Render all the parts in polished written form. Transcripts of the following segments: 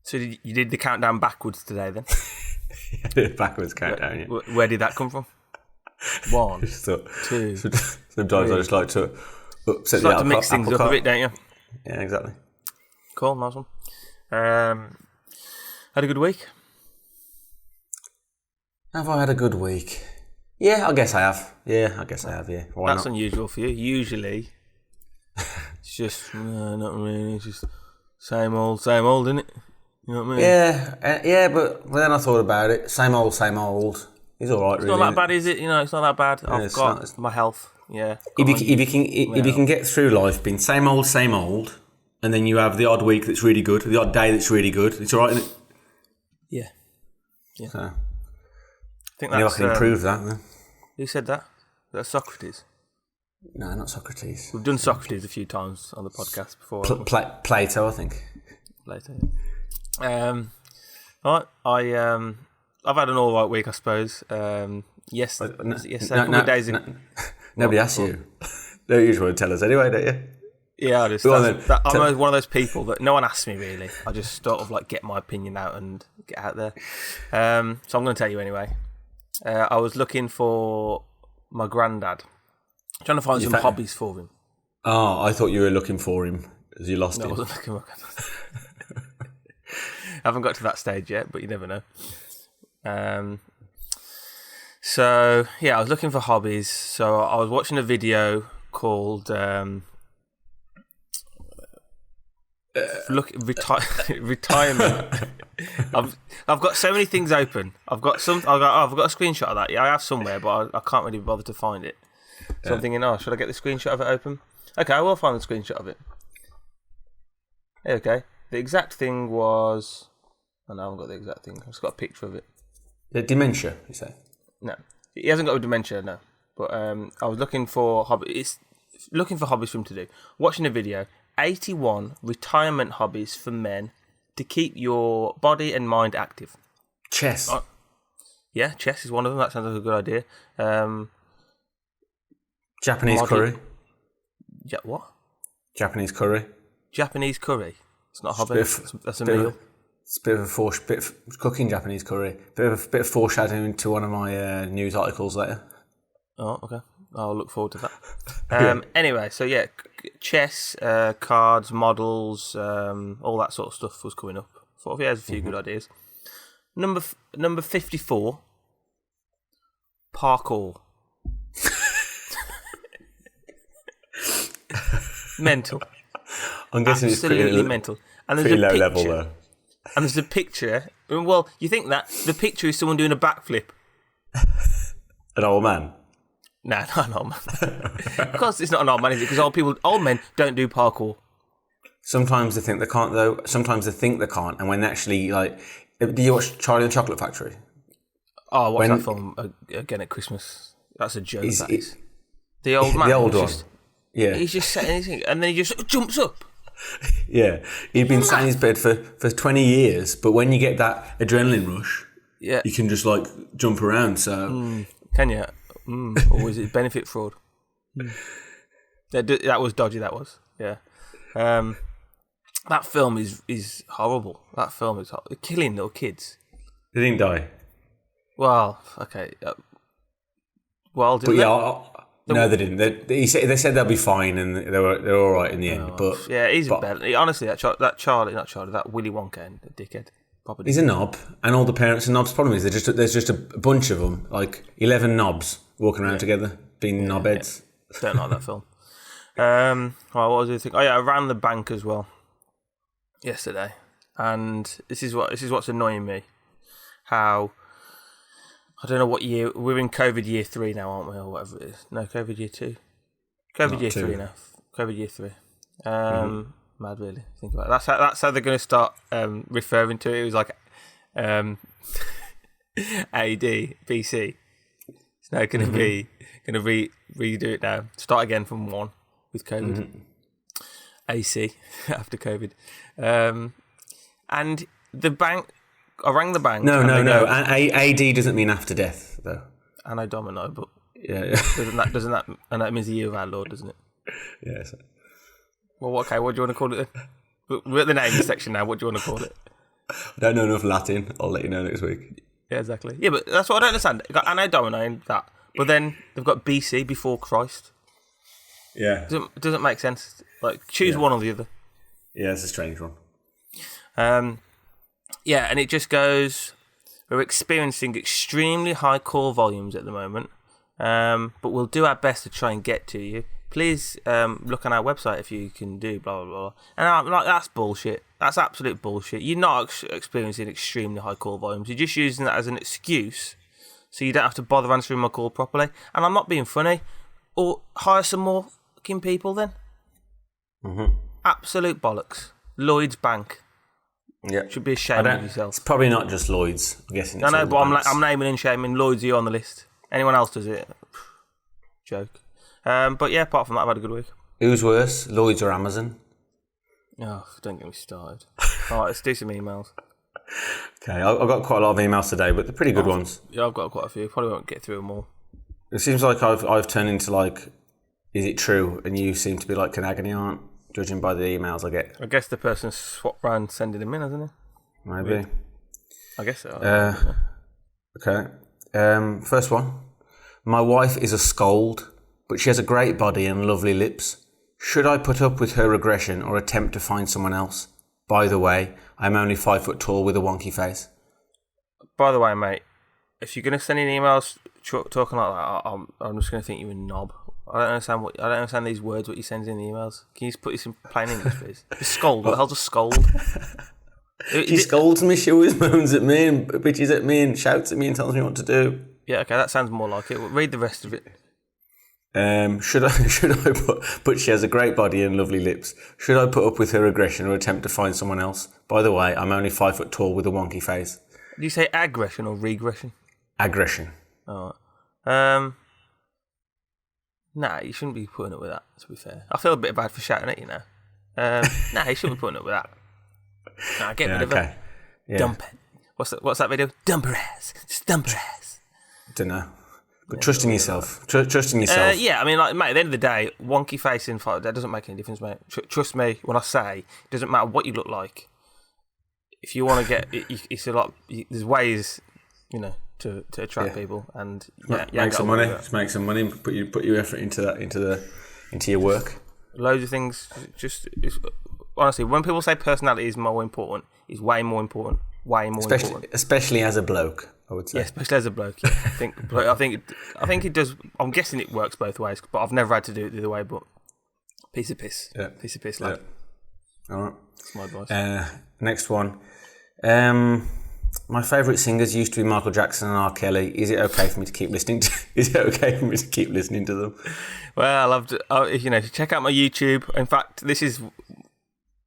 So you did the countdown backwards today, then? Backwards countdown, yeah. Where did that come from? 1, 2. Sometimes I just like to upset to mix things up a bit, don't you? Yeah, exactly. Cool, nice one. Had a good week? Have I had a good week? Yeah, I guess I have. Yeah. Why That's not? unusual for you. Usually, it's just, not really, it's just same old, isn't it? You know what I mean? Yeah, but then I thought about it. Same old. It's all right, It's really. not that bad, is it? It's not that bad. Yeah, I've got my health. Yeah. If you can get through life being same old, and then you have the odd week that's really good, the odd day that's really good, it's all right, isn't it? Yeah. So, I think I that's... can improve that, then. Who said that? That's Socrates. No, not Socrates. We've done Socrates a few times on the podcast before. Plato, I think. Later. Right. I've had an all right week, I suppose. Yes. A couple of days ago. Nobody asked you. You just want to tell us anyway, don't you? Yeah, I'm one of those people that no one asks me really. I just sort of like get my opinion out and get out there. So I'm going to tell you anyway. I was looking for my granddad, trying to find some hobbies for him. Oh, I thought you were looking for him as you lost him. I wasn't looking for my granddad. I haven't got to that stage yet, but you never know. So yeah, I was looking for hobbies. So I was watching a video called retirement. I've got so many things open. I've got a screenshot of that. Yeah, I have somewhere, but I can't really bother to find it. So I'm thinking, should I get the screenshot of it open? Okay, I will find the screenshot of it. Okay, the exact thing was. Oh, no, I haven't got the exact thing. I've just got a picture of it. The dementia, you say? No, he hasn't got a dementia. No, but I was looking for hobbies for him to do. Watching a video. 81 retirement hobbies for men to keep your body and mind active. Chess. Yeah, chess is one of them. That sounds like a good idea. Japanese curry. Yeah, what? Japanese curry. Japanese curry. It's not a hobby. That's a meal. It's a bit of cooking Japanese curry. Bit of foreshadowing to one of my news articles later. Oh, okay. I'll look forward to that. Anyway, so yeah, chess, cards, models, all that sort of stuff was coming up. Thought there's a few good ideas. Number 54, parkour. Mental. I'm guessing absolutely it's mental. And there's pretty a low picture, level though. And there's a picture. Well, you think that the picture is someone doing a backflip? An old man. No, not an old man. Of course, it's not an old man, is it? Because old men don't do parkour. Sometimes they think they can't, though. Sometimes they think they can't, and when they actually do you watch Charlie and the Chocolate Factory? Oh, I watched that film again at Christmas. That's a joke. The old man. The old one. Yeah. He's just sitting, and then he just jumps up. Yeah, he'd been sat in his bed for 20 years, but when you get that adrenaline rush, yeah, you can just jump around. So can you? Or was it benefit fraud? That was dodgy. That was, yeah. That film is horrible. That film is horrible. Killing little kids. They didn't die. Well, okay. No, they didn't. They said they'll be fine, and they're all right in the end. But yeah, honestly, that Willy Wonka, the dickhead. He's a knob, and all the parents are knobs. Problem is, there's just a bunch of them, 11 knobs walking around together, being knobheads. Yeah. Don't like that film. What was the thing? Oh yeah, I ran the bank as well yesterday, and this is what's annoying me. How I don't know what year we're in. COVID year 3 now, aren't we, or whatever it is? No, COVID year 2. COVID year 3 now. COVID year 3. Mad, really. Think about it. That's how they're going to start referring to it. It was like AD BC. It's now going to be redo it now. Start again from 1 with COVID. AC after COVID. And the bank. I rang the bank. No. AD doesn't mean after death, though. Anno Domino, but yeah. doesn't that? And that means the year of our Lord, doesn't it? Yes. Well, okay. What do you want to call it then? We're at the naming section now. What do you want to call it? I don't know enough Latin. I'll let you know next week. Yeah, exactly. Yeah, but that's what I don't understand. They got Anno Domini and that, but then they've got BC, before Christ. Yeah. It doesn't make sense. Like, choose one or the other. Yeah, it's a strange one. Yeah, and it just goes... We're experiencing extremely high call volumes at the moment, but we'll do our best to try and get to you. Please look on our website if you can do blah, blah, blah. And I'm like, that's bullshit. That's absolute bullshit. You're not experiencing extremely high call volumes. You're just using that as an excuse so you don't have to bother answering my call properly. And I'm not being funny. Or hire some more fucking people then. Mm-hmm. Absolute bollocks. Lloyd's Bank. Yeah. Should be ashamed of yourself. It's probably not just Lloyd's. I'm guessing it's I know, but I'm naming and shaming. Lloyd's, you on the list. Anyone else does it? Joke. But yeah, apart from that, I've had a good week. Who's worse, Lloyd's or Amazon? Oh, don't get me started. All right, let's do some emails. Okay, I've got quite a lot of emails today, but they're pretty good ones. Yeah, I've got quite a few. Probably won't get through them all. It seems like I've turned into like, is it true? And you seem to be like an agony aunt, judging by the emails I get. I guess the person swapped round sending them in, hasn't he? Maybe. Weird. I guess so. Okay. First one. My wife is a scold, but she has a great body and lovely lips. Should I put up with her aggression or attempt to find someone else? By the way, I'm only 5 foot tall with a wonky face. By the way, mate, if you're going to send in emails talking like that, I'm just going to think you're a knob. I don't understand these words, what you send in the emails. Can you just put this in plain English, please? A scold. What the hell's a scold? She scolds me, she always moans at me and bitches at me and shouts at me and tells me what to do. Yeah, okay, that sounds more like it. Read the rest of it. Should I but she has a great body and lovely lips. Should I put up with her aggression or attempt to find someone else? By the way, I'm only 5 foot tall with a wonky face. Do you say aggression or regression? Aggression. Oh. Nah, you shouldn't be putting up with that, to be fair. I feel a bit bad for shouting at you now. Nah, you shouldn't be putting up with that. Nah, get rid of her. Yeah. Dump it. What's that video? Dump her ass. Just dump her ass. Don't know. But trust in yourself. Trust in yourself. Yeah, I mean, like, mate, at the end of the day, wonky face in photo, that doesn't make any difference, mate. Trust me when I say, it doesn't matter what you look like. If you want to get, it's a lot. There's ways, to attract people, and make some money. Just make some money. Put your effort into that, into your work. Loads of things. Honestly, when people say personality is more important, it's way more important. Way more important. Especially as a bloke, I would say. Yeah, especially as a bloke. Yeah. I think it does. I'm guessing it works both ways, but I've never had to do it the other way. But piece of piss. Yeah. Piece of piss, lad. Yeah. All right. That's my advice. Next one. My favourite singers used to be Michael Jackson and R. Kelly. Is it okay for me to keep listening to? Is it okay for me to keep listening to them? Well, I love to. Check out my YouTube. In fact, this is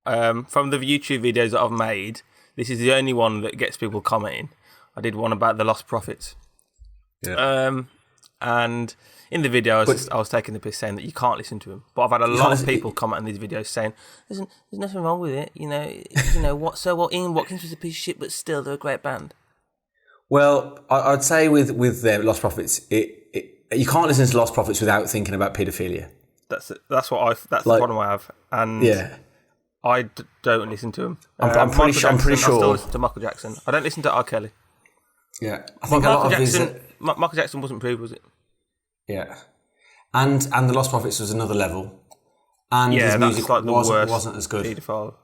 from the YouTube videos that I've made. This is the only one that gets people commenting. I did one about the Lost Prophets. Yeah. And in the video, I was taking the piss saying that you can't listen to him. But I've had a lot of people comment on these videos saying, there's nothing wrong with it. Ian Watkins was a piece of shit, but still, they're a great band. Well, I'd say with the Lost Prophets, you can't listen to Lost Prophets without thinking about paedophilia. That's the problem I have. And yeah. I don't listen to him. I'm pretty sure. I still listen to Michael Jackson. I don't listen to R. Kelly. Yeah, I think Michael Jackson wasn't proved, was it? Yeah, and the Lost Prophets was another level, and his music like wasn't as good. Paedophile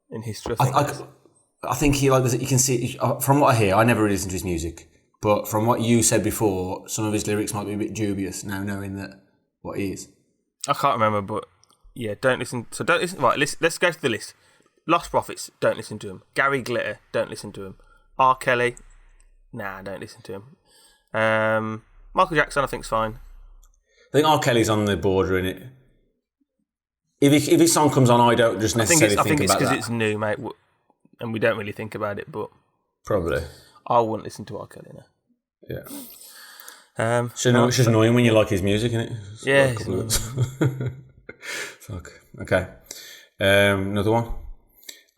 in history. I think he you can see from what I hear. I never really listened to his music, but from what you said before, some of his lyrics might be a bit dubious now, knowing that what he is. I can't remember, but. Yeah, don't listen. So don't listen. Right, let's go to the list. Lost Prophets, don't listen to him. Gary Glitter, don't listen to him. R. Kelly, don't listen to him. Michael Jackson, I think's fine. I think R. Kelly's on the border, innit? If his song comes on, I don't just necessarily think about that. I think it's because it's new, mate, and we don't really think about it. But probably, I wouldn't listen to R. Kelly now. Yeah. It's just annoying when you like his music, innit? Yeah. Fuck. Okay. Another one.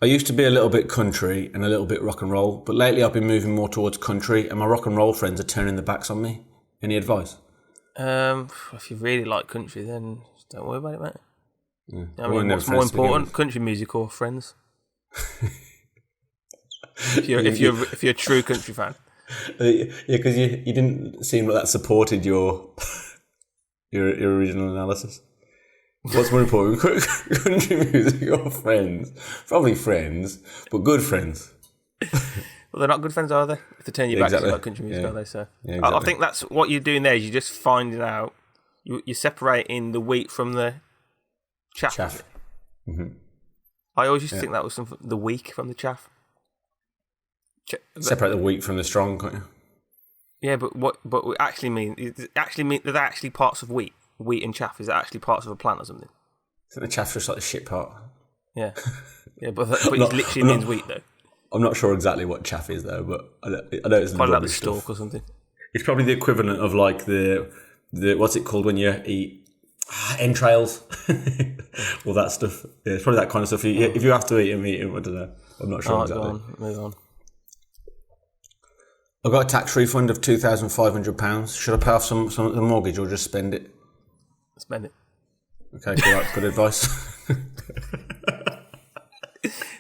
I used to be a little bit country and a little bit rock and roll, but lately I've been moving more towards country and my rock and roll friends are turning their backs on me. Any advice? If you really like country, then don't worry about it, mate. Yeah. I mean, what's more important, country music or friends? If you're a true country fan. Yeah, because you didn't seem like that supported your original analysis. What's more important, country music or friends? Probably friends, but good friends. Well, they're not good friends, are they? If they turn you back to like country music, are they? So exactly. I think that's what you're doing there. Is you're just finding out. You're separating the wheat from the chaff. Mm-hmm. I always used to think that was the weak from the chaff. Separate the weak from the strong, can't you? Yeah, but what we actually mean is they're actually parts of wheat. Wheat and chaff is actually parts of a plant or something. I think the chaff's just like the shit part. Yeah, but it literally means wheat though. I'm not sure exactly what chaff is though, but I know it's probably like the stalk or something. It's probably the equivalent of like the what's it called when you eat entrails, all that stuff. Yeah, it's probably that kind of stuff. If you have to eat them, I don't know. I'm not sure exactly. Move on. I got a tax refund of £2,500. Should I pay off some of the mortgage or just spend it? Spend it. Okay, good advice.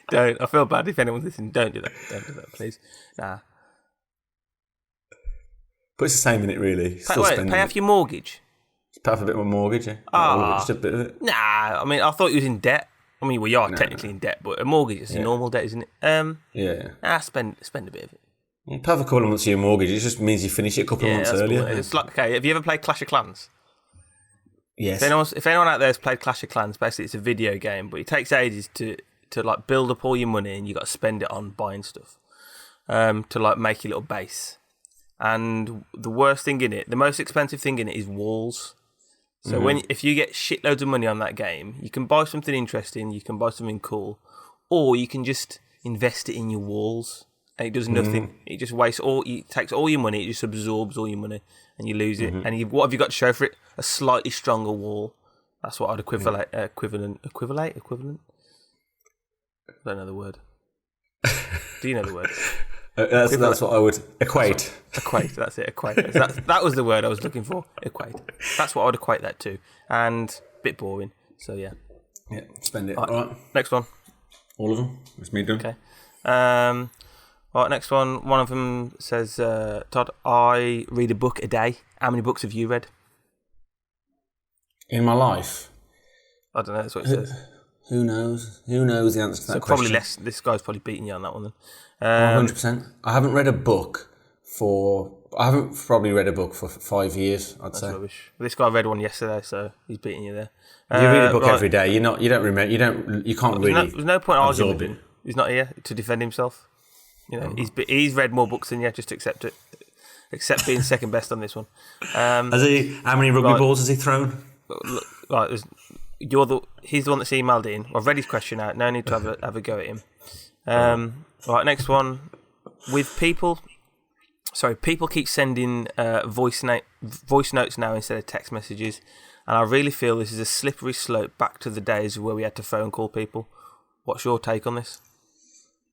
Don't. I feel bad if anyone's listening. Don't do that. Don't do that, please. Nah. But it's the same in it, really. Pay off your mortgage. Pay off a bit of a mortgage, yeah. Just a bit of it. Nah, I mean, I thought you was in debt. I mean, well, you are technically in debt, but a mortgage is a normal debt, isn't it? Yeah. Spend a bit of it. Yeah, pay off a couple of months of your mortgage. It just means you finish it a couple of months earlier. Cool. It's like, okay, have you ever played Clash of Clans? Yes. If anyone out there has played Clash of Clans, basically it's a video game, but it takes ages to like build up all your money, and you got to spend it on buying stuff to like make your little base. And the worst thing in it, the most expensive thing in it, is walls. So if you get shitloads of money on that game, you can buy something interesting, you can buy something cool, or you can just invest it in your walls. And it does nothing. It just wastes it takes all your money. It just absorbs all your money, and you lose it. And what have you got to show for it? A slightly stronger wall. That's what I'd equivalent. I don't know the word. Do you know the word? That's what I would equate. Equate. That's it. Equate. That was the word I was looking for. Equate. That's what I would equate that to. And a bit boring. So yeah. Yeah. Spend it. All right. Next one. All of them. It's me done. Okay. Right, next one. One of them says, Todd, I read a book a day. How many books have you read? In my life? I don't know, that's what it says. Who knows? Who knows the answer to that question? Probably less. This guy's probably beating you on that one then. 100%. I haven't read a book for 5 years, I'd say. Rubbish. This guy read one yesterday, so he's beating you there. You read a book every day. You don't remember. You can't really. There's no point arguing with him. He's not here to defend himself. You know, he's read more books than you. Just accept it. Accept being second best on this one. Has he? How many rugby balls has he thrown? Right, he's the one that's emailed in. I've read his question out. No need to have a go at him. Right, next one. People keep sending voice notes now instead of text messages, and I really feel this is a slippery slope back to the days where we had to phone call people. What's your take on this?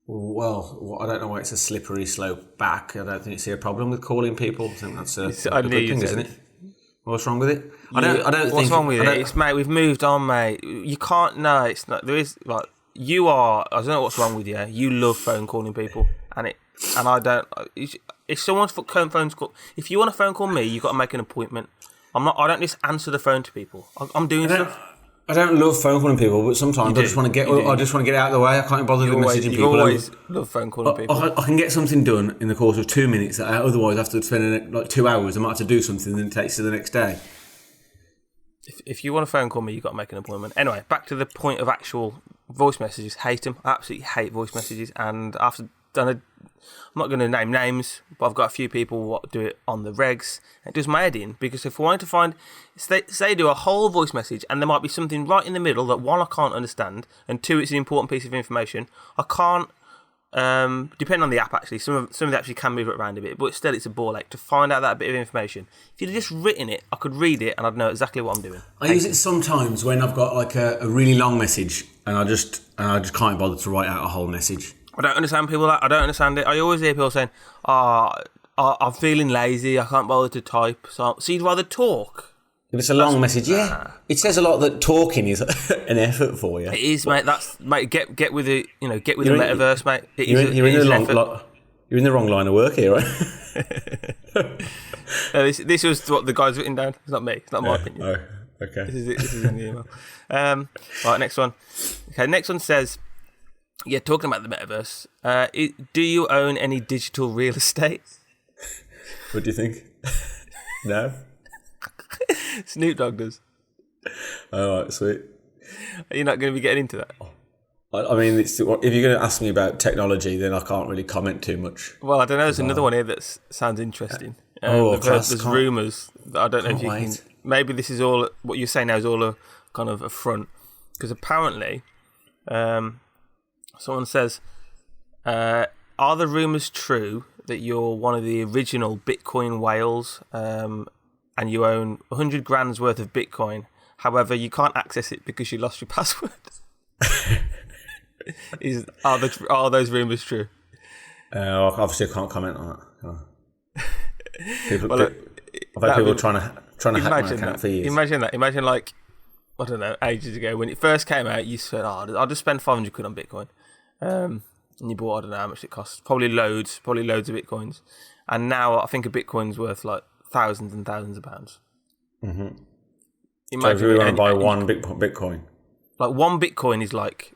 Well, I don't know why it's a slippery slope back. I don't think you see a problem with calling people. I think that's a good thing, isn't it? What's wrong with it? I don't What's wrong with it? It's, mate, we've moved on, mate. You can't. No, it's not. There is like you are. I don't know what's wrong with you. You love phone calling people, and I don't. If someone's phone call, if you want to phone call me, you've got to make an appointment. I don't just answer the phone to people. I'm doing stuff. I don't love phone calling people, but sometimes I just want to get it out of the way. I can't bother with messaging people. You always love phone calling people. I can get something done in the course of 2 minutes that I otherwise have to spend like 2 hours. I might have to do something and it takes to the next day. If you want to phone call me, you've got to make an appointment. Anyway, back to the point of actual voice messages. Hate them. I absolutely hate voice messages. And after I'm not going to name names, but I've got a few people who do it on the regs. It does my head in, because if I wanted to find, say do a whole voice message and there might be something right in the middle that one, I can't understand, and two, it's an important piece of information, I can't, depending on the app actually, some of it actually can move it around a bit, but still it's a ball ache to find out that bit of information. If you'd have just written it, I could read it and I'd know exactly what I'm doing. I use it sometimes when I've got like a really long message and I just can't bother to write out a whole message. I don't understand people. I don't understand it. I always hear people saying, I'm feeling lazy, I can't bother to type. So you'd rather talk If it's a long message, it says a lot that talking is an effort for you. It is, mate. Get with it. Get with the metaverse, mate. You're in the wrong line of work here, right? No, this was what the guy's written down. It's not me. It's not my opinion. Oh, okay. This is in the email. Right, next one. Okay, next one says, yeah, talking about the metaverse. Do you own any digital real estate? What do you think? No. Snoop Dogg does. All right, sweet. You're not going to be getting into that. I mean, if you're going to ask me about technology, then I can't really comment too much. Well, I don't know. There's another one here that sounds interesting. There's rumours that I don't know if you can. Maybe this is all what you're saying now is all a kind of a front, because apparently, someone says, "Are the rumours true that you're one of the original Bitcoin whales, and you own 100 grand's worth of Bitcoin? However, you can't access it because you lost your password." Are those rumours true? Obviously, I can't comment on that. I've had people trying to hack my account for years. Imagine that. Imagine, like, I don't know, ages ago when it first came out, you said, I'll just spend 500 quid on Bitcoin. And you bought, I don't know how much it costs, probably loads of Bitcoins. And now I think a Bitcoin's worth like thousands and thousands of pounds. Mm-hmm. So if you want to buy one Bitcoin? Like one Bitcoin is like,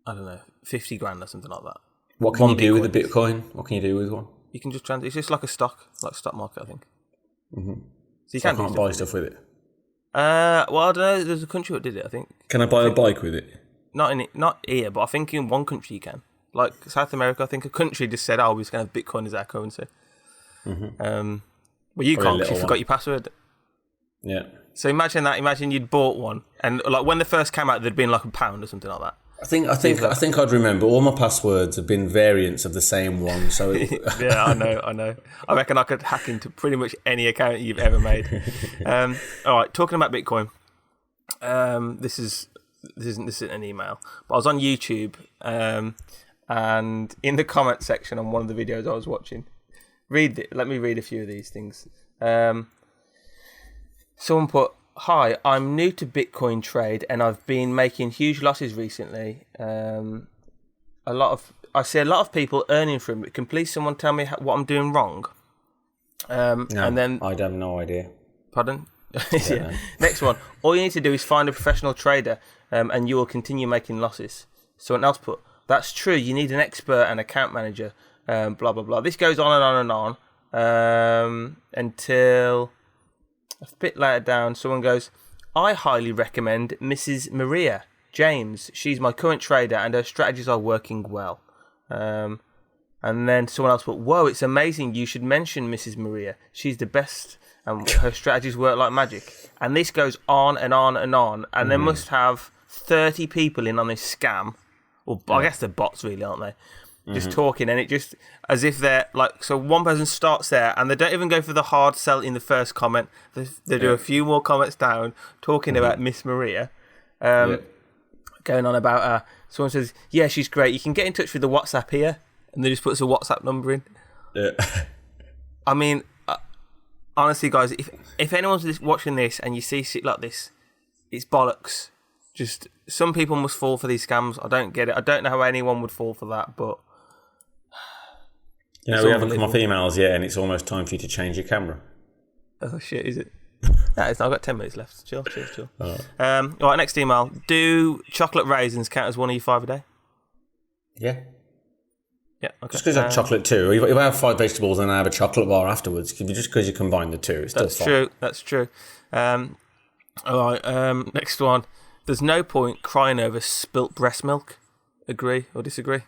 I don't know, 50 grand or something like that. What can you do with a Bitcoin? What can you do with one? You can just it's just like a stock market, I think. Mm-hmm. So I can't buy stuff with it. Well, I don't know. There's a country that did it, I think. Can I buy a bike with it? Not here, but I think in one country you can. Like South America, I think a country just said, we're just going to have Bitcoin as our currency. Mm-hmm. Well, you can't because you forgot your password. Yeah. So imagine that. Imagine you'd bought one, and like when they first came out, there'd been like £1 or something like that. I think I'd remember. All my passwords have been variants of the same one. So yeah, I know. I reckon I could hack into pretty much any account you've ever made. All right, talking about Bitcoin. This isn't an email, but I was on YouTube, and in the comment section on one of the videos I was watching, let me read a few of these things. Someone put, "Hi, I'm new to Bitcoin trade and I've been making huge losses recently. I see a lot of people earning from it. Can please someone tell me what I'm doing wrong?" No, and then I have no idea. Pardon? Yeah. Next one. "All you need to do is find a professional trader, and you will continue making losses." Someone else put, "That's true. You need an expert and account manager. Blah blah blah." This goes on and on and on until a bit later down. Someone goes, "I highly recommend Mrs. Maria James. She's my current trader, and her strategies are working well." And then someone else put, "Whoa, it's amazing. You should mention Mrs. Maria. She's the best, and her strategies work like magic." And this goes on and on and on. And they must have 30 people in on this scam. Or I guess they're bots, really, aren't they? Just talking, and it just as if they're like, so one person starts there and they don't even go for the hard sell in the first comment. They do a few more comments down talking about Miss Maria, going on about her. Someone says, "Yeah, she's great. You can get in touch with the WhatsApp here," and they just puts a WhatsApp number in. I mean, honestly, guys, if anyone's watching this and you see shit like this, it's bollocks. Just some people must fall for these scams. I don't get it. I don't know how anyone would fall for that, but we haven't come off emails yet, and it's almost time for you to change your camera. Oh shit, is it? No, it's not. I've got 10 minutes left. Chill. All right, next email. Do chocolate raisins count as one of your 5 a day? Yeah. Yeah, okay. Just because I have chocolate too. If I have 5 vegetables and I have a chocolate bar afterwards, just because you combine the two, it's still fine. That's true. All right, next one. There's no point crying over spilt breast milk. Agree or disagree?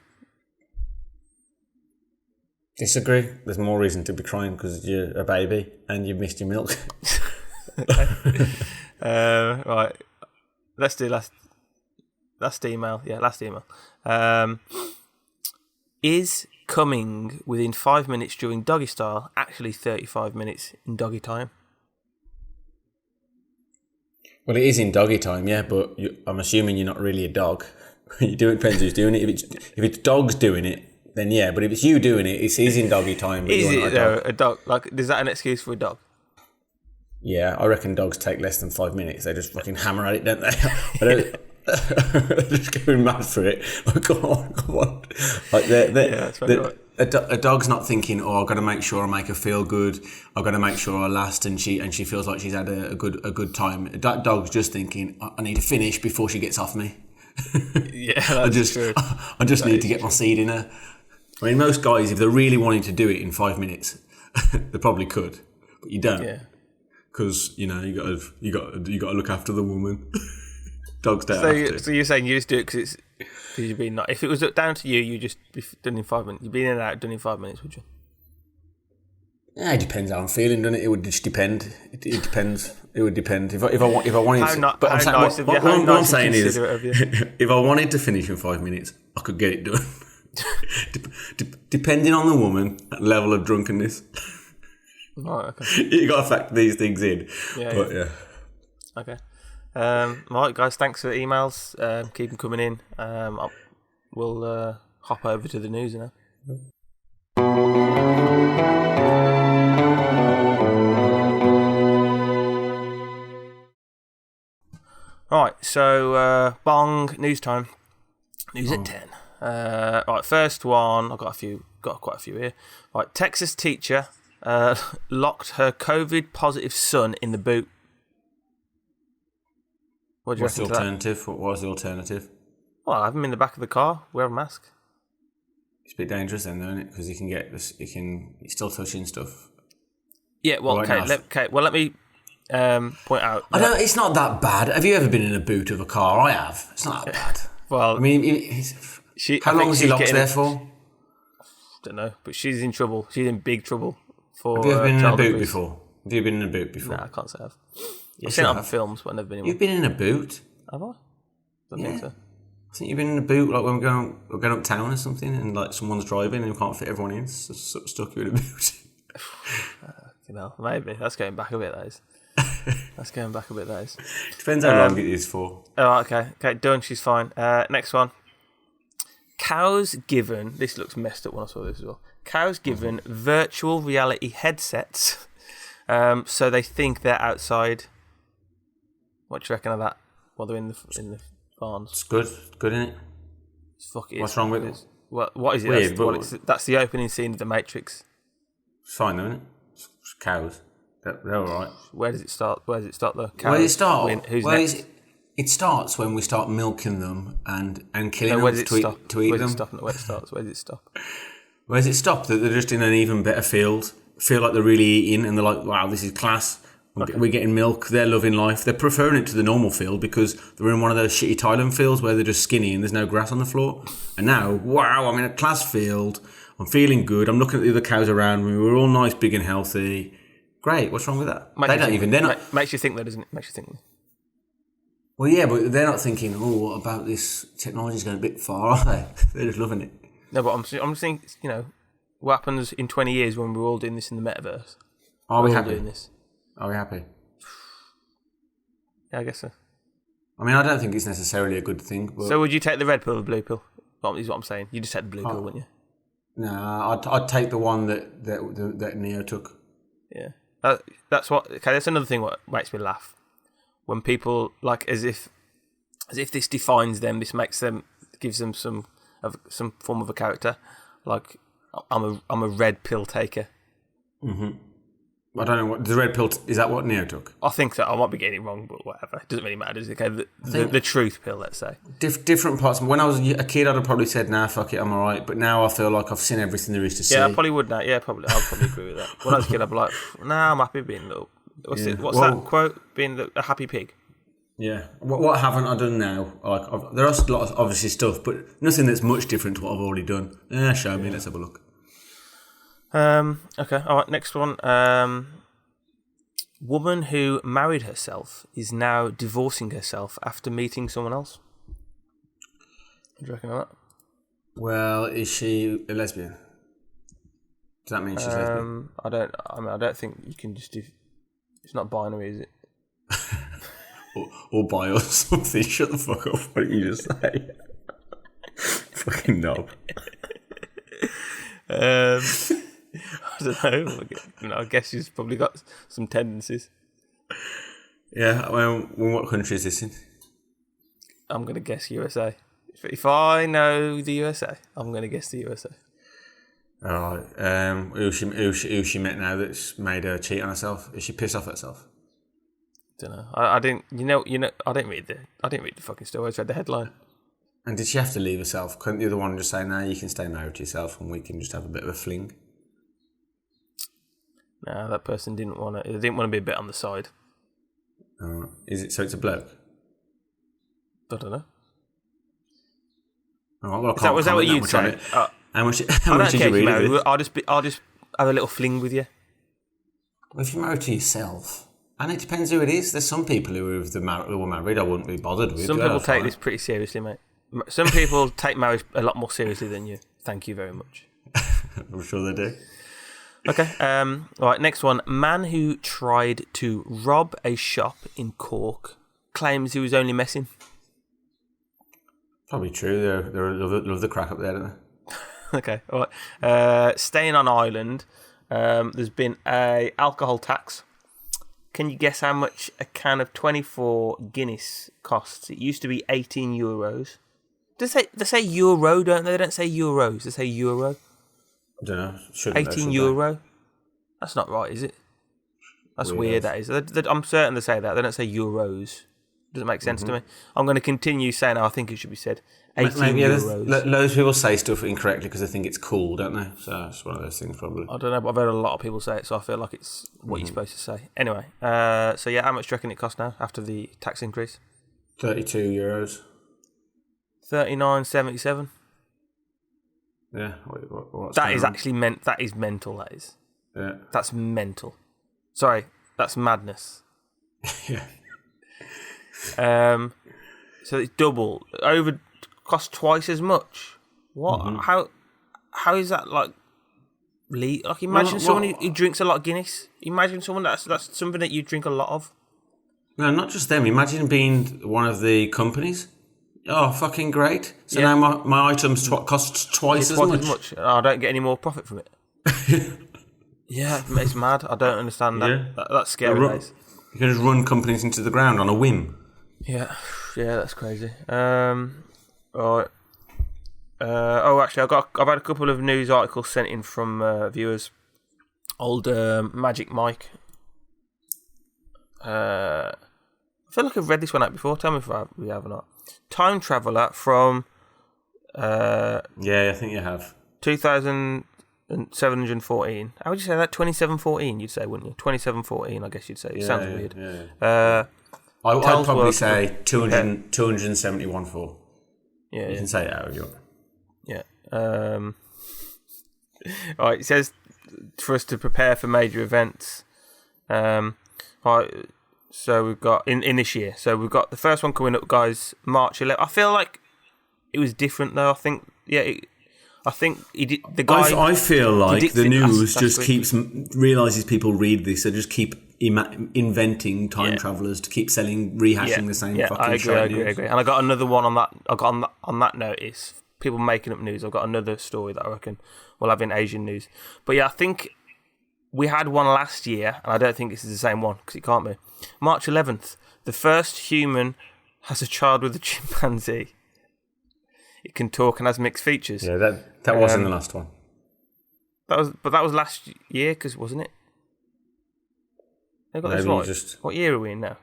Disagree. There's more reason to be crying because you're a baby and you've missed your milk. Right. Let's do last email. Yeah, last email. Is coming within 5 minutes during doggy style actually 35 minutes in doggy time? Well, it is in doggy time, yeah, but I'm assuming you're not really a dog. It depends who's doing it. If it's dogs doing it, then yeah, but if it's you doing it, it's in doggy time. But is it though, a dog? Like, is that an excuse for a dog? Yeah, I reckon dogs take less than 5 minutes. They just fucking hammer at it, don't they? They're just going mad for it. Oh, come on. Like that's right. A dog's not thinking, oh, I've got to make sure I make her feel good. I've got to make sure I last, and she feels like she's had a good time. That dog's just thinking, I need to finish before she gets off me. Yeah, that's true. I just need to get my seed in her. I mean, most guys, if they're really wanting to do it in 5 minutes, they probably could, but you don't. Yeah. Because you got to look after the woman. Dogs don't have to. So you're saying you just do it because you've been not. If it was down to you, you'd just be done in 5 minutes. You'd be in and out done in 5 minutes, would you? Yeah, it depends how I'm feeling, doesn't it? It would just depend. It depends. It would depend. If I wanted to. But what I'm saying is, if I wanted to finish in 5 minutes, I could get it done. Depending on the woman, level of drunkenness. Right, okay. You got to factor these things in. Yeah. Okay. Right, guys. Thanks for the emails. Keep them coming in. We'll hop over to the news now. Right, so bong news time. News at 10. Right, first one. I've got quite a few here. Right, Texas teacher locked her COVID positive son in the boot. What's the alternative? What was the alternative? Well, have him in the back of the car. Wear a mask. It's a bit dangerous then, isn't it? Because he can get this. He's still touching stuff. Yeah. Well, okay. Let me point out. I don't. It's not that bad. Have you ever been in a boot of a car? I have. It's not that bad. Well, I mean, how long was he locked there for? Don't know, but she's in trouble. She's in big trouble. Have you ever been in a boot before? Have you been in a boot before? No, I can't say I have. I've seen it on films, but I've never been in one. You've been in a boot? Have I? Don't think so. I think you've been in a boot, like when we're going uptown or something, and like someone's driving and we can't fit everyone in, so stuck you in a boot. Maybe. That's going back a bit, that is. Depends how long it is for. Oh, okay. Okay, done. She's fine. Next one. Cows given... This looks messed up when I saw this as well. Cows given virtual reality headsets so they think they're outside. What do you reckon of that? While they're in the barns. It's good. It's good, isn't it? What's wrong with it? What is it? Weird, that's the opening scene of The Matrix. It's fine, though, isn't it? It's cows. They're all right. Where does it start? Though? Where does it start? Who's next? It starts when we start milking them and killing them to eat them. Where does it stop? Where does it stop? That they're just in an even better field. Feel like they're really eating and they're like, wow, this is class. We're getting milk. They're loving life. They're preferring it to the normal field because they're in one of those shitty Thailand fields where they're just skinny and there's no grass on the floor. And now, wow, I'm in a class field. I'm feeling good. I'm looking at the other cows around me. We're all nice, big and healthy. Great. What's wrong with that? Makes you think that, doesn't it? Makes you think. Well, yeah, but they're not thinking, oh, what about this technology's going a bit far, are they? They're just loving it. No, but I'm saying, what happens in 20 years when we're all doing this in the metaverse? Are we happy? Doing this? Are we happy? Yeah, I guess so. I mean, I don't think it's necessarily a good thing. But... So would you take the red pill or the blue pill? Is what I'm saying. You just take the blue pill, wouldn't you? No, I'd take the one that Neo took. Yeah. That's what... Okay, that's another thing what makes me laugh. When people, like, as if this defines them, this makes them... gives them some form of a character. Like, I'm a red pill taker. Mm-hmm. I don't know what the red pill. Is that what Neo took? I think so. I might be getting it wrong, but whatever. It doesn't really matter, does it? Okay, the truth pill, let's say. Different parts. When I was a kid, I'd have probably said, "Nah, fuck it, I'm alright." But now I feel like I've seen everything there is to see. Yeah, I probably would now. Yeah, probably. I'll probably agree with that. When I was a kid, I'd be like, "Nah, I'm happy being little." What's that quote? Being a happy pig. Yeah. What haven't I done now? Like, there are a lot of obviously stuff, but nothing that's much different to what I've already done. Show me. Let's have a look. Okay. All right. Next one. Woman who married herself is now divorcing herself after meeting someone else. What do you reckon of that? Well, is she a lesbian? Does that mean she's lesbian? I don't think you can just do. It's not binary, is it? or bi or something. Shut the fuck up. What did you just say? Fucking knob. I don't know. I guess she's probably got some tendencies. Yeah, well, what country is this in? I'm going to guess USA. If I know the USA, I'm going to guess the USA. All right. Who she met now that's made her cheat on herself? Is she pissed off at herself? Don't know. I didn't. You know. I didn't read the fucking story. I just read the headline. And did she have to leave herself? Couldn't the other one just say, "No, you can stay married to yourself, and we can just have a bit of a fling"? No, that person didn't want to. They didn't want to be a bit on the side. Is it so? It's a bloke. I don't know. Oh, well, Is that what you'd say? How much did you read marry. of it? I'll just have a little fling with you. Well, if you're married to yourself, and it depends who it is. There's some people who were married I wouldn't be bothered with. Some people take this pretty seriously, mate. Some people take marriage a lot more seriously than you. Thank you very much. I'm sure they do. Okay. All right. Next one. Man who tried to rob a shop in Cork claims he was only messing. Probably true. They love the crack up there, don't they? Okay. All right. Staying on Ireland, there's been a alcohol tax. Can you guess how much a can of 24 Guinness costs? It used to be €18. They say euro, don't they? They don't say euros. They say euro. I don't know. 18 euro. That's not right, is it? That's weird. That is. I'm certain they say that. They don't say euros. Doesn't make sense to me. I'm going to continue saying how I think it should be said. 18 euros. Loads of people say stuff incorrectly because they think it's cool, don't they? So it's one of those things, probably. I don't know, but I've heard a lot of people say it, so I feel like it's what you're supposed to say. Anyway, so yeah, how much do you reckon it costs now after the tax increase? €32. 39.77. Yeah. What's that is actually meant. That is mental. That is. Yeah. That's mental. Sorry, that's madness. Yeah. So it's double. Costs twice as much. What? How is that like? Like imagine someone who drinks a lot of Guinness. Imagine someone that's something that you drink a lot of. No, not just them. Imagine being one of the companies. Oh, fucking great! So now my items costs twice as much. I don't get any more profit from it. Yeah, it's mad. I don't understand that. Yeah. That's scary. You can just run companies into the ground on a whim. Yeah, that's crazy. Right. Actually, I've had a couple of news articles sent in from viewers. Old Magic Mike. I feel like I've read this one out before. Tell me if we have or not. Time traveller from. Yeah, I think you have. 2714. How would you say that? 2714, you'd say, wouldn't you? 2714, I guess you'd say. It sounds weird. Yeah. I'd probably say 271.4. Yeah, you can say it out if you want. Yeah. All right. It says for us to prepare for major events. All right. So we've got in this year. So we've got the first one coming up, guys. March 11th. I feel like it was different though. I think he did. The guy. I feel like the news just keeps realizes people read this, so just keep inventing time travelers to keep rehashing the same fucking shit. I agree. And I got another one on that. I got on that notice. People making up news. I've got another story that I reckon we'll have in Asian news. But yeah, I think we had one last year, and I don't think this is the same one because it can't be. March 11th, the first human has a child with a chimpanzee. It can talk and has mixed features. Yeah, that wasn't the last one. That was last year, because wasn't it? I got this right. What year are we in now?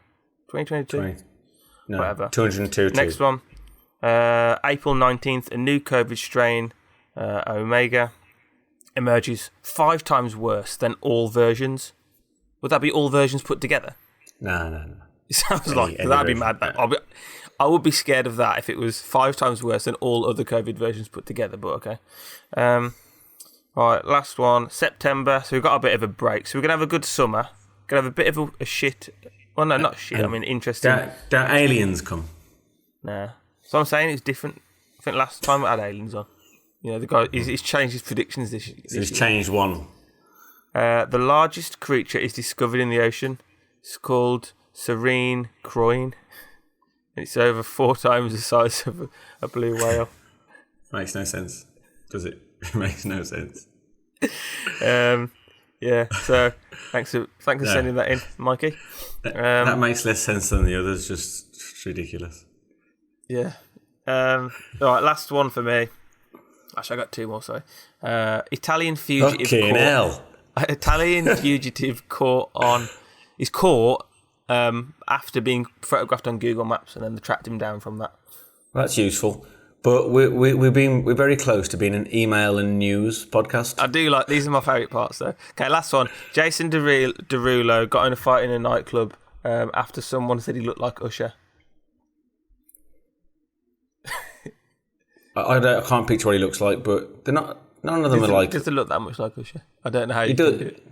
2022? No, whatever. 202. Next one. April 19th, a new COVID strain, Omega, emerges 5 times worse than all versions. Would that be all versions put together? No. It sounds like that'd be mad. I would be scared of that if it was 5 times worse than all other COVID versions put together, but okay. Right, last one, September. So we've got a bit of a break. So we're going to have a good summer. Going to have a bit of a shit. Well, no, not shit. I mean, interesting. Don't aliens come? Nah. So I'm saying it's different. I think last time we had aliens on. You know, the guy, he's changed his predictions this year. He's changed one. The largest creature is discovered in the ocean. It's called Serene Croyne. It's over 4 times the size of a blue whale. Makes no sense, does it? It makes no sense. Yeah. So thanks for sending that in, Mikey. That makes less sense than the others. Just ridiculous. Yeah. All right. Last one for me. Actually, I got two more. Sorry. Italian fugitive. Fucking hell. Italian fugitive caught after being photographed on Google Maps, and then they tracked him down from that. That's useful. But we're very close to being an email and news podcast. I do like these are my favourite parts though. Okay, last one. Jason Derulo got in a fight in a nightclub after someone said he looked like Usher. I can't picture what he looks like, but they're not. None of them are like. Does it look that much like Usher? I don't know how you do it.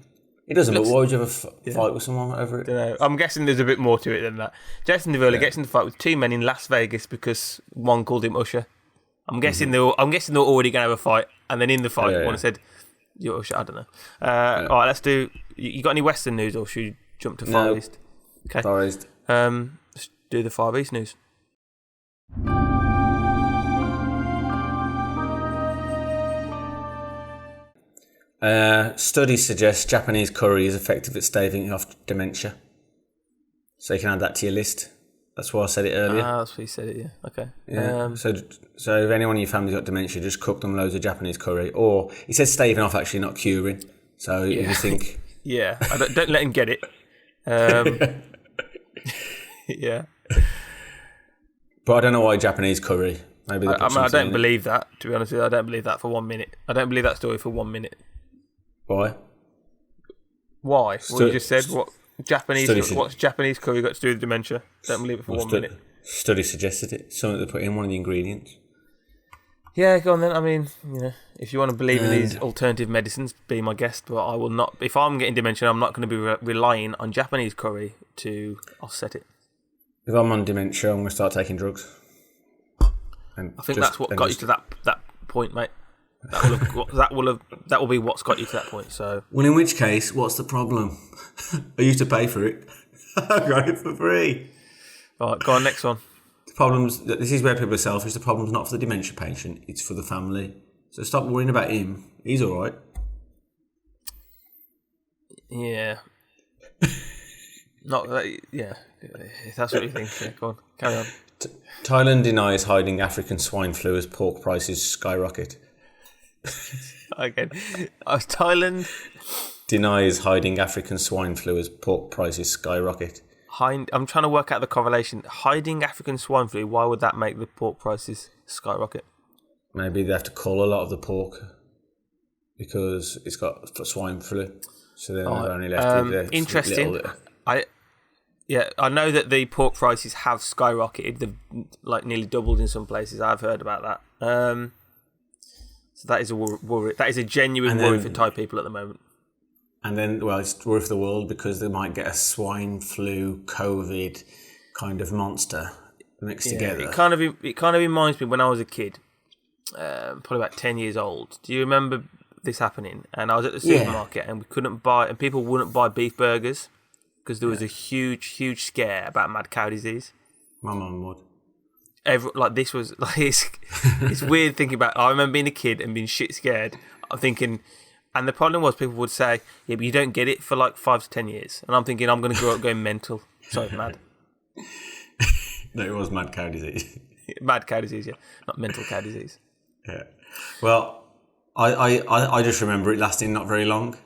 It doesn't. But why would you have a fight with someone over it? I don't know. I'm guessing there's a bit more to it than that. Jason Derulo gets in a fight with two men in Las Vegas because one called him Usher. I'm guessing they're already going to have a fight, and then in the fight, one said, "You're Usher." I don't know. All right, let's do. You got any Western news, or should you jump to Far East? Okay. Far East. Let's do the Far East news. Studies suggest Japanese curry is effective at staving off dementia. So you can add that to your list. That's why I said it earlier. That's what you said it, yeah. Okay. Yeah. So if anyone in your family's got dementia, just cook them loads of Japanese curry. Or it says staving off, actually, not curing. So if you think... Yeah, don't let him get it. Yeah. But I don't know why Japanese curry. Maybe I don't believe that, to be honest with you. I don't believe that for 1 minute. I don't believe that story for 1 minute. Why? What you just said? What's Japanese curry got to do with dementia? Don't believe it for 1 minute. Study suggested it. Something they put in one of the ingredients. Yeah, go on then. I mean, if you want to believe in these alternative medicines, be my guest. But I will not. If I'm getting dementia, I'm not going to be relying on Japanese curry to offset it. If I'm on dementia, I'm going to start taking drugs. I think that's what got you to that point, mate. That will be what's got you to that point. So, well, in which case, what's the problem? I used to pay for it. I got it for free. All right, go on, next one. The problems. This is where people are selfish. The problem's not for the dementia patient; it's for the family. So stop worrying about him. He's all right. Yeah. Not that. Yeah. If that's what you think. Yeah, go on, carry on. Thailand denies hiding African swine flu as pork prices skyrocket. Again, Thailand denies hiding African swine flu as pork prices skyrocket. I'm trying to work out the correlation. Hiding African swine flu, why would that make the pork prices skyrocket? Maybe they have to cull a lot of the pork because it's got swine flu. So they're only left with the interesting. I know that the pork prices have skyrocketed. They've nearly doubled in some places. I've heard about that. So that is a worry. That is a genuine worry for Thai people at the moment. And then, it's a worry for the world because they might get a swine flu, COVID kind of monster mixed together. It kind of reminds me when I was a kid, probably about 10 years old. Do you remember this happening? And I was at the supermarket and people wouldn't buy beef burgers because there was a huge scare about mad cow disease. My mum would. This was it's weird thinking about. I remember being a kid and being shit scared. I'm thinking, and the problem was people would say, "Yeah, but you don't get it for 5 to 10 years." And I'm thinking, I'm going to grow up going mental. Sorry, mad. No, it was mad cow disease. Mad cow disease, yeah, not mental cow disease. Yeah. Well, I just remember it lasting not very long.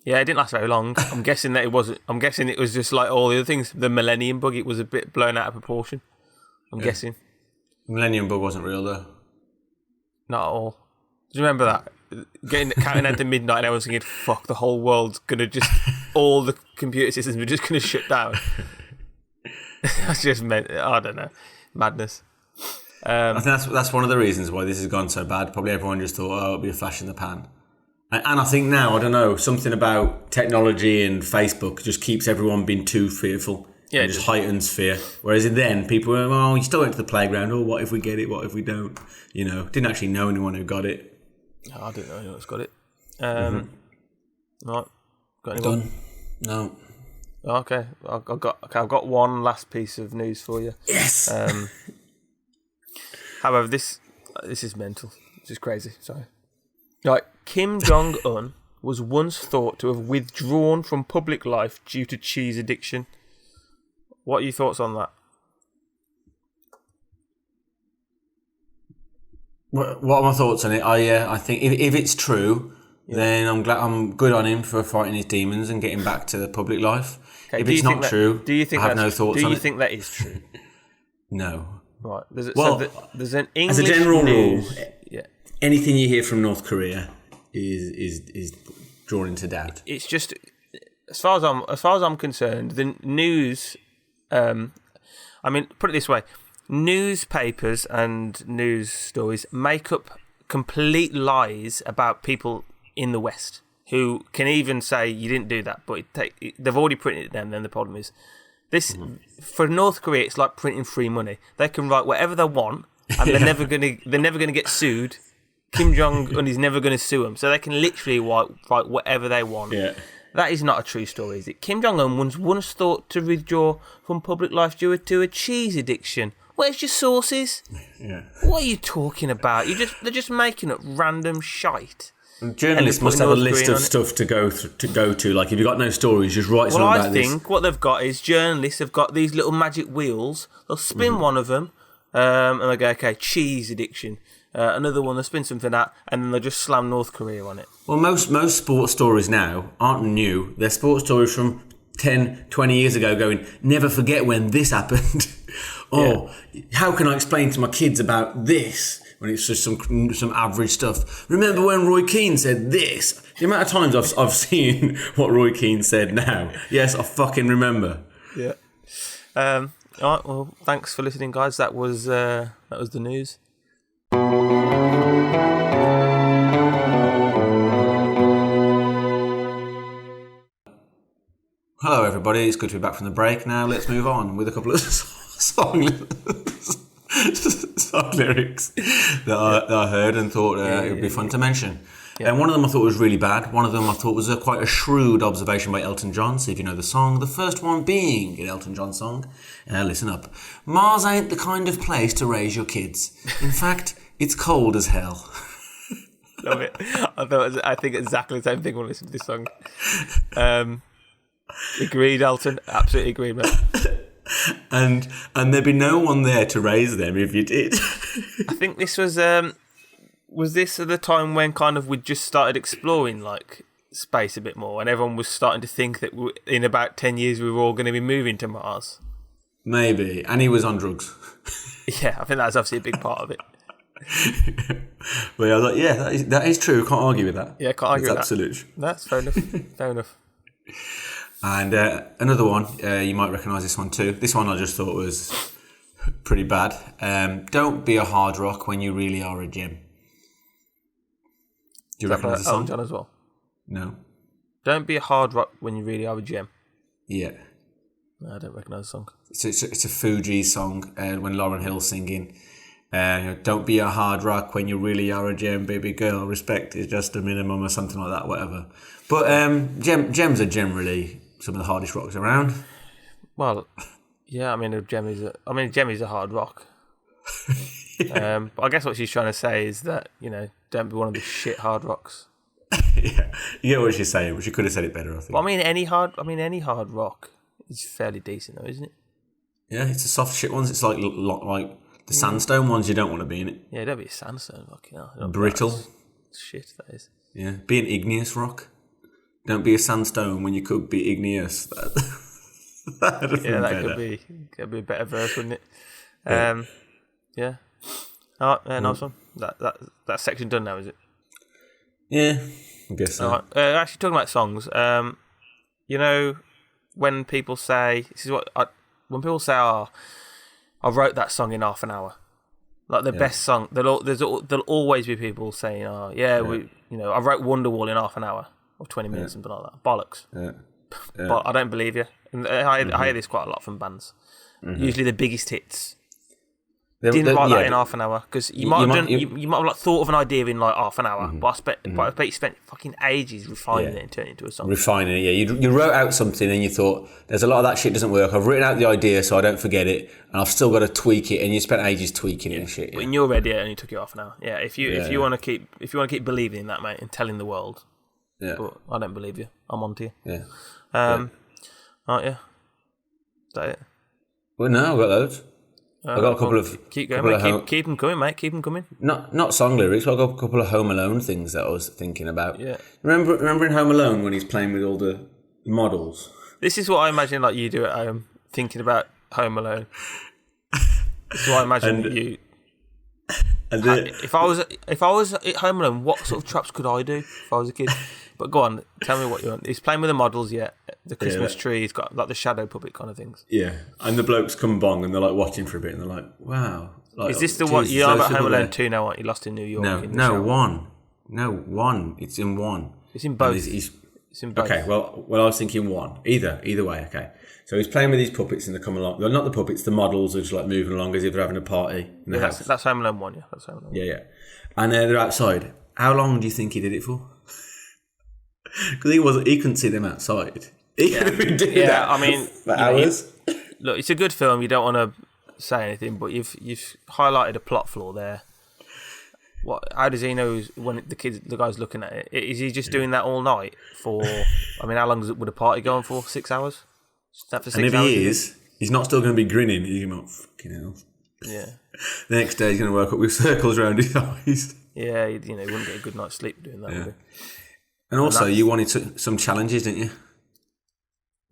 Yeah, it didn't last very long. I'm guessing that it wasn't. I'm guessing it was just like all the other things. The millennium bug, it was a bit blown out of proportion. I'm guessing. Millennium bug wasn't real though. Not at all. Do you remember that? Counting down to midnight and everyone's thinking, fuck, the whole world's going to just, all the computer systems are just going to shut down. That's just meant, I don't know, madness. I think that's one of the reasons why this has gone so bad. Probably everyone just thought, it'll be a flash in the pan. And I think now, I don't know, something about technology and Facebook just keeps everyone being too fearful. Yeah, it just heightens fear. Whereas then people were, you still went to the playground. Oh, what if we get it? What if we don't? Didn't actually know anyone who got it. Oh, I didn't know anyone who's got it. Right, got anyone? Done. No. Okay, I've got one last piece of news for you. Yes. However, this is mental. This is crazy. Sorry. Right, Kim Jong Un was once thought to have withdrawn from public life due to cheese addiction. What are your thoughts on that? What are my thoughts on it? I think if it's true, then I'm good on him for fighting his demons and getting back to the public life. Okay, if it's not true, I have no thoughts on it. Do you think that is true? No. Right. There's an English as a general news, rule, anything you hear from North Korea is drawn into doubt. It's just, as far as I'm concerned, the news. I mean, put it this way: newspapers and news stories make up complete lies about people in the West who can even say you didn't do that, but they've already printed it down. Then the problem is this for North Korea. It's like printing free money. They can write whatever they want, and they're never gonna get sued. Kim Jong-un is never going to sue them, so they can literally write whatever they want. Yeah. That is not a true story, is it? Kim Jong-un was once thought to withdraw from public life due to a cheese addiction. Where's your sources? Yeah. What are you talking about? They're just making up random shite. Journalists must have a list of stuff to go to. Like, if you've got no stories, just write something about this. Well, I think what they've got is journalists have got these little magic wheels. They'll spin one of them, and they go, okay, cheese addiction. Another one, they'll spin something out, and then they'll just slam North Korea on it. Well, most sports stories now aren't new. They're sports stories from 10, 20 years ago going, never forget when this happened. How can I explain to my kids about this? When it's just some average stuff. Remember when Roy Keane said this? The amount of times I've seen what Roy Keane said now. Yes, I fucking remember. Yeah. All right, well, thanks for listening, guys. That was the news. Hello everybody, it's good to be back from the break. Now let's move on with a couple of song lyrics that I heard and thought it would be fun to mention. Yeah. And one of them I thought was really bad. One of them I thought was quite a shrewd observation by Elton John. See if you know the song. The first one being an Elton John song. Listen up. Mars ain't the kind of place to raise your kids. In fact, it's cold as hell. Love it. I think exactly the same thing when I listen to this song. Agreed, Elton. Absolutely agreed, mate. And there'd be no one there to raise them if you did. I think this was this at the time when kind of we'd just started exploring like space a bit more, and everyone was starting to think that in about 10 years we were all going to be moving to Mars. Maybe, and he was on drugs. Yeah, I think that's obviously a big part of it. Well, I was like, yeah, that is true. Can't argue with that. Yeah, can't argue with that. Absolute. That's fair enough. Fair enough. And another one, you might recognise this one too. This one I just thought was pretty bad. Don't be a hard rock when you really are a gem. Do you recognise the song? Elton John as well? No. Don't be a hard rock when you really are a gem. Yeah. No, I don't recognise the song. It's a Fuji song when Lauryn Hill's singing. Don't be a hard rock when you really are a gem, baby girl. Respect is just a minimum or something like that, whatever. But gems are generally some of the hardest rocks around. Well, yeah, a gem is a hard rock. But I guess what she's trying to say is that, don't be one of the shit hard rocks. Yeah, you get what she's saying, but she could have said it better, I think. Well, any hard rock is fairly decent, though, isn't it? Yeah, it's the soft shit ones. It's like the sandstone ones. You don't want to be in it. Yeah, don't be a sandstone. Fucking hell. Brittle. Shit, that is. Yeah, be an igneous rock. Don't be a sandstone when you could be igneous. That could be a better verse, wouldn't it? Yeah. All right, nice one. That section done now, is it? Yeah, I guess so. All right. Actually, talking about songs, when people say "Oh, I wrote that song in half an hour," like the best song, there'll always be people saying, "Oh, yeah, I wrote Wonderwall in half an hour or 20 minutes, something like that." Bollocks. Yeah. But I don't believe you. And I hear this quite a lot from bands. Mm-hmm. Usually the biggest hits. Didn't write that in half an hour because you might have thought of an idea in like half an hour, mm-hmm. but I bet you spent fucking ages refining it and turning it into a song. Refining it, yeah. You wrote out something and you thought, there's a lot of that shit doesn't work. I've written out the idea so I don't forget it, and I've still got to tweak it. And you spent ages tweaking it and shit. Yeah. When you're ready, it only took you half an hour. Yeah, if you want to keep believing in that, mate, and telling the world, Yeah. But I don't believe you. I'm on to you. Yeah. Aren't you? Is that it? Well, no, I've got loads. I've got a couple of... Keep going, mate. Keep them coming, mate. Keep them coming. Not song lyrics, but I've got a couple of Home Alone things that I was thinking about. Yeah. Remember in Home Alone when he's playing with all the models? This is what I imagine like you do at home, thinking about Home Alone. This is what I imagine you... If I was at Home Alone, what sort of traps could I do if I was a kid? But go on, tell me what you want. He's playing with the models, yeah. The Christmas tree, he's got like the shadow puppet kind of things. Yeah, and the blokes come bong and they're like watching for a bit and they're like, wow. Like, is this the one you are about Home Alone 2 now? What you lost in New York? One. It's in one. It's in both. It's in both. Okay, well, I was thinking one. Either way, okay. So he's playing with these puppets and they come along. Well, not the puppets, the models are just like moving along as if they're having a party in the house. That's Home Alone 1, yeah. That's Home Alone 1. Yeah. And they're outside. How long do you think he did it for? Because he couldn't see them outside. He could have been doing that. I mean, for hours. Look, it's a good film. You don't want to say anything, but you've highlighted a plot flaw there. How does he know when the guy's looking at it? Is he just doing that all night for? I mean, how long would a party go on for? 6 hours. Is that for 6 hours? And if he is, he's not still going to be grinning. He's going to be like, fucking hell. Yeah. The next day he's going to wake up with circles around his eyes. Yeah, he wouldn't get a good night's sleep doing that. Would he? And also, you wanted some challenges, didn't you?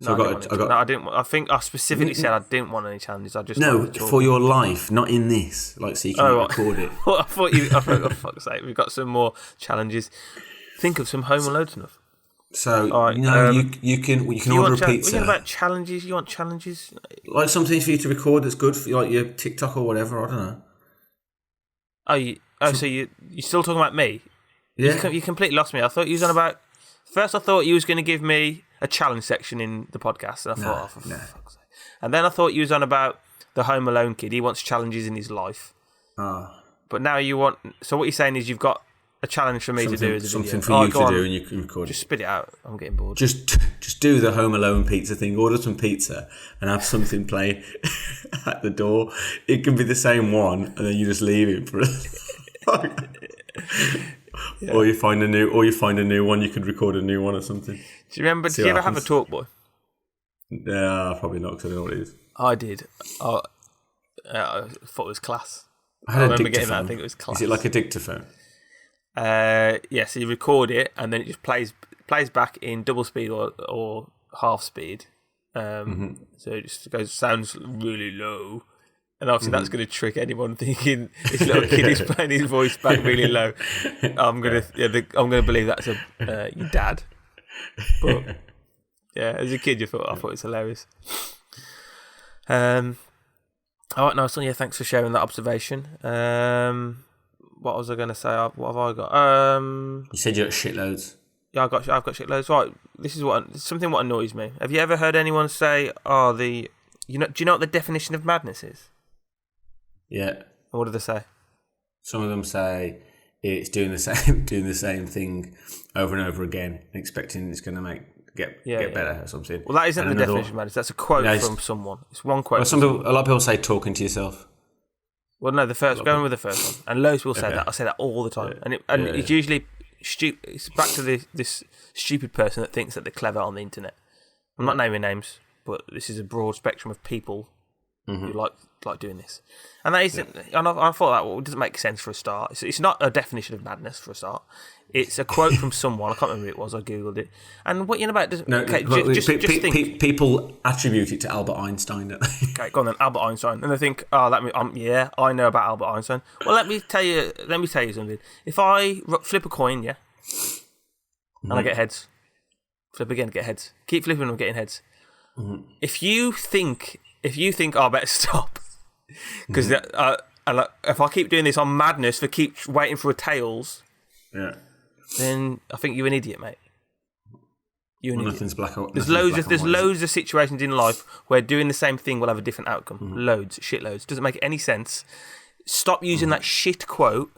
So I didn't. I think I specifically said I didn't want any challenges. I just for your life, not in this. Like, so you can record it. I thought, for fuck's sake, we've got some more challenges. Think of some Home Alone stuff. So right, you can order a pizza. What about challenges? You want challenges? Like something for you to record that's good for like your TikTok or whatever. I don't know. So you still talking about me? Yeah. You completely lost me. I thought you was on about... First I thought you was going to give me a challenge section in the podcast. And I thought, for fuck's sake. And then I thought you was on about the Home Alone kid. He wants challenges in his life. But now you want... So what you're saying is you've got a challenge for me to do as a something video. for you to do and you can record Just spit it out. I'm getting bored. Just do the Home Alone pizza thing. Order some pizza and have something play at the door. It can be the same one and then you just leave it for... Yeah. Or you find a new one. You could record a new one or something. Do you remember? Did you ever have a talk boy? Yeah, probably not because I don't know what it is. I did. I thought it was class. I remember getting that. I think it was class. Is it like a dictaphone? So you record it and then it just plays back in double speed or half speed. So it just sounds really low. And obviously that's going to trick anyone thinking this little kid is playing his voice back really low. I'm gonna believe that's your dad. But yeah, as a kid, I thought it was hilarious. All right, nice one. Yeah, thanks for sharing that observation. What was I going to say? What have I got? You said you got shitloads. Yeah, I've got shitloads. Right, this is something what annoys me. Have you ever heard anyone say, do you know what the definition of madness is? Yeah. And what do they say? Some of them say it's doing the same thing over and over again, and expecting it's going to get better or something. Well, that isn't the definition of madness. That's a quote from someone. It's one quote. Well, a lot of people say talking to yourself. Well, no, going with the first one, and loads people say that. I say that all the time, and it's usually stupid. It's back to this stupid person that thinks that they're clever on the internet. I'm not naming names, but this is a broad spectrum of people who like doing this. And that isn't. And I thought that doesn't make sense for a start. It's not a definition of madness for a start. It's a quote from someone. I can't remember who it was. I googled it. And what you know about? Just think. People attribute it to Albert Einstein, don't they? Okay, go on then, Albert Einstein, and they think, I know about Albert Einstein. Well, let me tell you something. If I flip a coin, and I get heads, flip again, get heads. Keep flipping, I'm getting heads. If you think, I better stop, because if I keep doing this on madness for keep waiting for a tails, then I think you're an idiot, mate. Nothing's black or There's loads of situations in life where doing the same thing will have a different outcome. Shitloads. Doesn't make any sense. Stop using that shit quote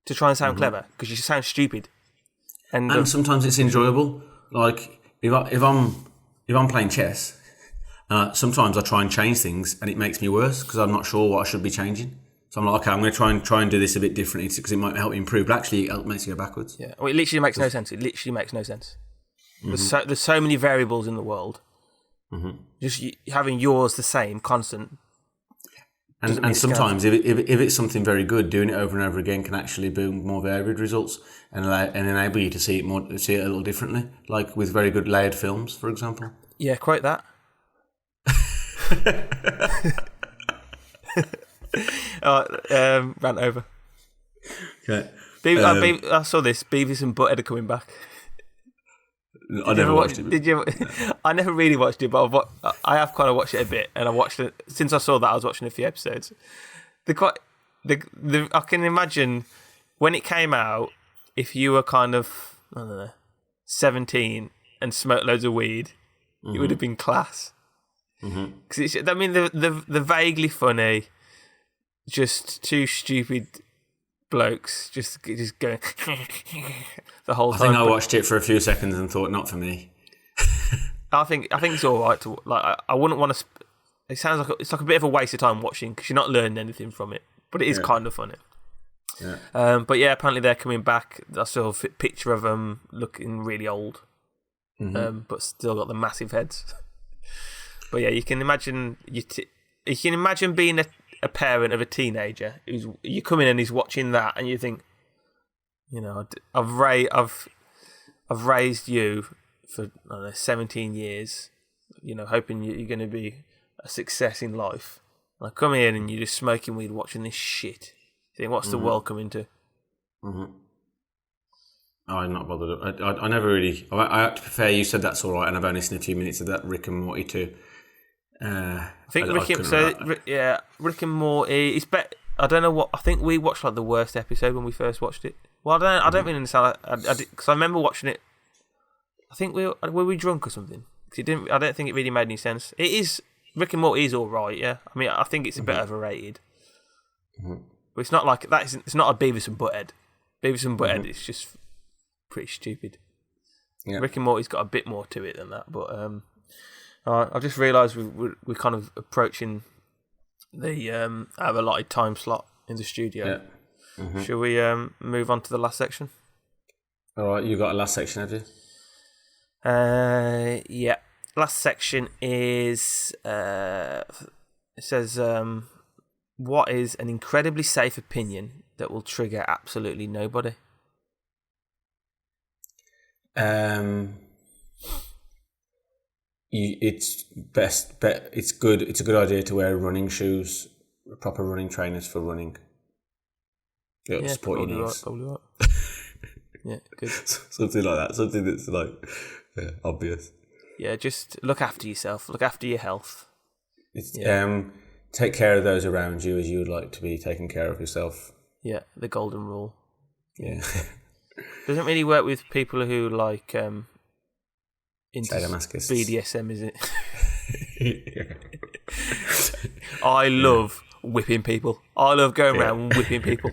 to try and sound clever, because you sound stupid. And sometimes it's enjoyable. Like if I'm playing chess, sometimes I try and change things and it makes me worse because I'm not sure what I should be changing. So I'm like, okay, I'm going to try and do this a bit differently because it might help me improve. But actually, it makes you go backwards. Yeah, well, it literally makes no sense. It literally makes no sense. There's so many variables in the world. Just having yours the same, constant. And sometimes, if it's something very good, doing it over and over again can actually bring more varied results and enable you to see it a little differently. Like with very good layered films, for example. Yeah, quote that. Rant over. Okay. I saw this. Beavis and Butthead are coming back. I never watched it. Did you? I never really watched it, but I have kind of watched it a bit, and I watched it since I saw that. I was watching a few episodes. I can imagine when it came out, if you were kind of 17 and smoked loads of weed, it would have been class. Because I mean, the vaguely funny, just two stupid blokes just going the whole time. I think I watched it for a few seconds and thought, not for me. I think it's all right to like. I wouldn't want to. It sounds like it's like a bit of a waste of time watching because you're not learning anything from it, but it is kind of funny. Yeah. But yeah, apparently they're coming back. I saw a picture of them looking really old, but still got the massive heads. But yeah, you can imagine being a parent of a teenager who's you come in and he's watching that, and you think, you know, I've raised you for 17 years, you know, hoping you're going to be a success in life. And I come in and you're just smoking weed, watching this shit. You think, what's the world coming to? Oh, I'm not bothered. I never really. I to be fair, you said that's all right, and I've only seen a few minutes of that Rick and Morty too. I think Rick and Morty is better. I don't know what. I think we watched like the worst episode when we first watched it. Well, I don't really understand. Because I remember watching it. I think were we drunk or something? Because it didn't. I don't think it really made any sense. It is Rick and Morty is all right. Yeah, I mean, I think it's a bit overrated. But it's not like that. It's not a Beavis and Butthead. Beavis and Butthead is just pretty stupid. Yeah. Rick and Morty's got a bit more to it than that. But I just realised we're kind of approaching the our allotted time slot in the studio. Yeah. Shall we move on to the last section? All right, you got a last section, have you? Yeah. Last section is it says what is an incredibly safe opinion that will trigger absolutely nobody? It's best. It's good. It's a good idea to wear running shoes, proper running trainers for running. It'll support your knees. Probably right. Yeah, good. Something like that. Something that's like obvious. Yeah, just look after yourself. Look after your health. Take care of those around you as you would like to be taken care of yourself. Yeah, the golden rule. Yeah. Doesn't really work with people who like into sadomasochists. BDSM, is it? I love whipping people. I love going around whipping people.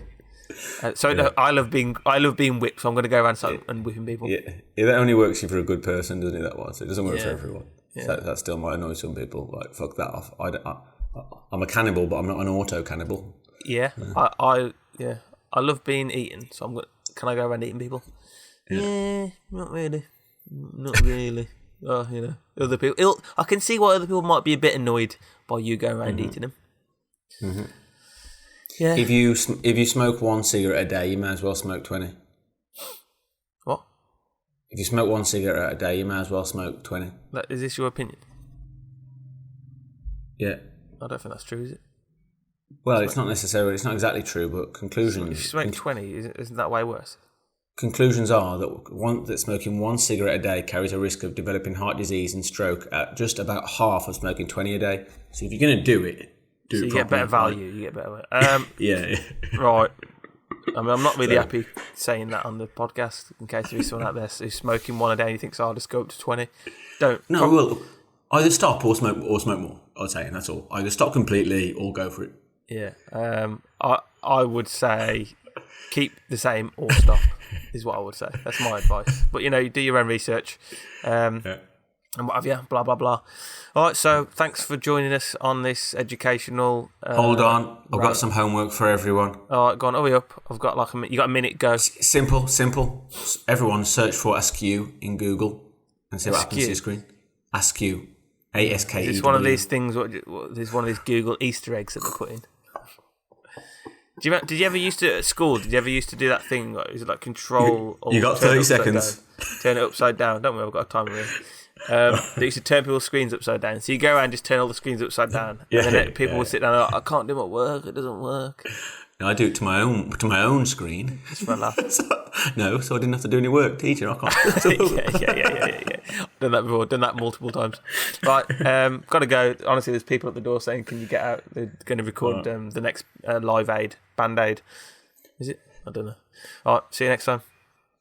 I love being whipped, so I'm going to go around and whipping people. Yeah, that only works for a good person, doesn't it? That one, so it doesn't work for everyone. Yeah. So that still might annoy some people. Like, fuck that off. I'm a cannibal, but I'm not an auto cannibal. Yeah, I love being eaten, so can I go around eating people? Yeah, not really. Oh, you know, other people. I can see why other people might be a bit annoyed by you going around eating them. Yeah. If you smoke one cigarette a day, you may as well smoke 20. What? If you smoke one cigarette a day, you may as well smoke 20. Is this your opinion? Yeah. I don't think that's true, is it? Well, it's not exactly true, but conclusions... If you smoke 20, isn't that way worse? Conclusions are that smoking one cigarette a day carries a risk of developing heart disease and stroke at just about half of smoking 20 a day. So if you're going to do it, do it properly. You get better value, you get better... Yeah. Right. I mean, I'm not really happy saying that on the podcast, in case there's someone out there who's smoking one a day and he thinks, I'll just go up to 20. Don't. No, well, either stop or smoke more, I'd say, and that's all. Either stop completely or go for it. Yeah. I would say keep the same or stop is what I would say. That's my advice. But, you know, do your own research and what have you, blah, blah, blah. All right, so thanks for joining us on this educational. Hold on, I've got some homework for everyone. All right, go on, hurry up. I've got you got a minute, go. Simple. Everyone search for Askew in Google and see what happens to your screen. Askew. ASKEW. It's one of these things, it's one of these Google Easter eggs that they put in. Did you ever used to, at school, do that thing, is it like control... You got 30 seconds. Turn it upside down. Don't worry, I've got a timer here. They used to turn people's screens upside down. So you go around and just turn all the screens upside down. And then people would sit down and I can't do my work, it doesn't work. No, I do it to my own screen. Just for a laugh. so I didn't have to do any work. Teacher, I can't. yeah. Done that before, done that multiple times. Right, gotta go. Honestly, there's people at the door saying, can you get out? They're going to record the next Live Aid, Band Aid. Is it? I don't know. All right, see you next time.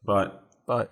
Bye. Bye.